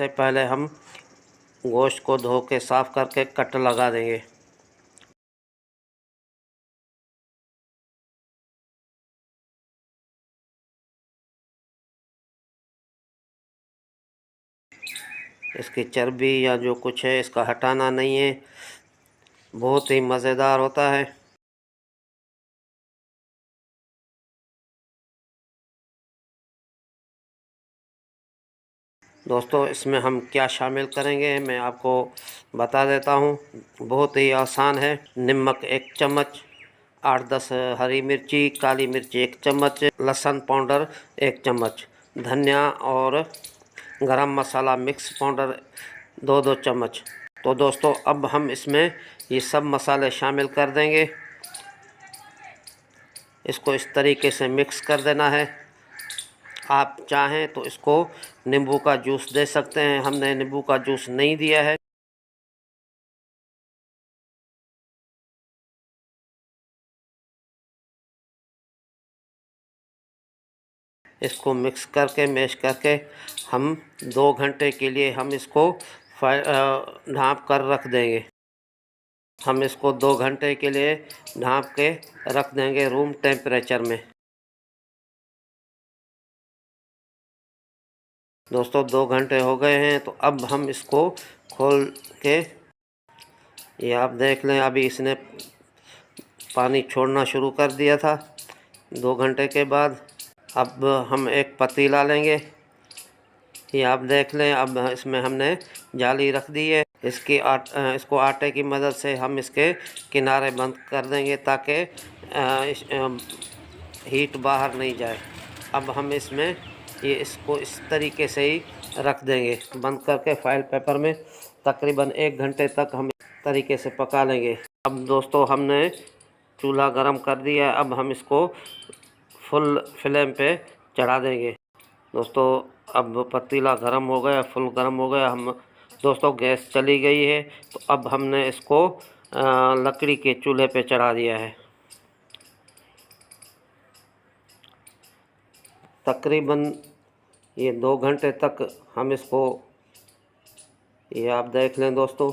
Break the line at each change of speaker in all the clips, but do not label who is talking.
सबसे पहले हम गोश्त को धो के साफ़ करके कट लगा देंगे। इसकी चर्बी या जो कुछ है इसका हटाना नहीं है, बहुत ही मज़ेदार होता है। दोस्तों इसमें हम क्या शामिल करेंगे मैं आपको बता देता हूँ, बहुत ही आसान है। नमक 1 चम्मच, 8-10 हरी मिर्ची, काली मिर्ची 1 चम्मच, लहसुन पाउडर 1 चम्मच, धनिया और गरम मसाला मिक्स पाउडर 2-2 चम्मच। तो दोस्तों अब हम इसमें ये सब मसाले शामिल कर देंगे। इसको इस तरीके से मिक्स कर देना है। आप चाहें तो इसको नींबू का जूस दे सकते हैं, हमने नींबू का जूस नहीं दिया है। इसको मिक्स करके मैश करके हम 2 घंटे के लिए हम इसको ढाँप कर रख देंगे। हम इसको 2 घंटे के लिए ढाँप के रख देंगे रूम टेम्परेचर में। दोस्तों 2 घंटे हो गए हैं, तो अब हम इसको खोल के ये आप देख लें, अभी इसने पानी छोड़ना शुरू कर दिया था 2 घंटे के बाद। अब हम एक पतीला लेंगे, ये आप देख लें, अब इसमें हमने जाली रख दी है। इसको आटे की मदद से हम इसके किनारे बंद कर देंगे ताकि हीट बाहर नहीं जाए। अब हम इसमें इसको इस तरीके से ही रख देंगे बंद करके फाइल पेपर में। तकरीबन 1 घंटे तक हम इस तरीके से पका लेंगे। अब दोस्तों हमने चूल्हा गरम कर दिया है, अब हम इसको फुल फ्लेम पे चढ़ा देंगे। दोस्तों अब पतीला गरम हो गया, फुल गरम हो गया। हम दोस्तों गैस चली गई है, तो अब हमने इसको लकड़ी के चूल्हे पे चढ़ा दिया है। तकरीबन ये 2 घंटे तक हम इसको, ये आप देख लें दोस्तों,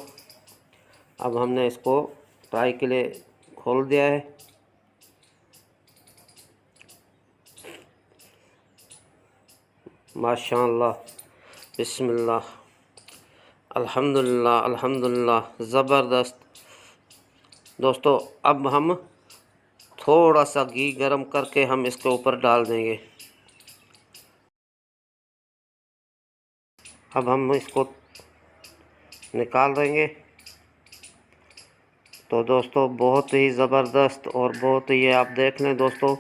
अब हमने इसको फ्राई के लिए खोल दिया है। माशाअल्लाह, बिस्मिल्लाह, अल्हम्दुलिल्लाह, अल्हम्दुलिल्लाह, ज़बरदस्त। दोस्तों अब हम थोड़ा सा घी गरम करके हम इसके ऊपर डाल देंगे। अब हम इसको निकाल देंगे। तो दोस्तों बहुत ही ज़बरदस्त और बहुत ही, ये आप देख लें दोस्तों,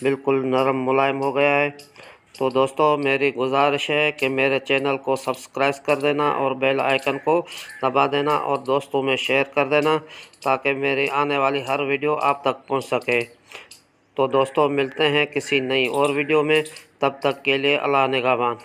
बिल्कुल नरम मुलायम हो गया है। तो दोस्तों मेरी गुजारिश है कि मेरे चैनल को सब्सक्राइब कर देना और बेल आइकन को दबा देना और दोस्तों में शेयर कर देना ताकि मेरी आने वाली हर वीडियो आप तक पहुंच सके। तो दोस्तों मिलते हैं किसी नई और वीडियो में, तब तक के लिए अल्लाह निगहबान।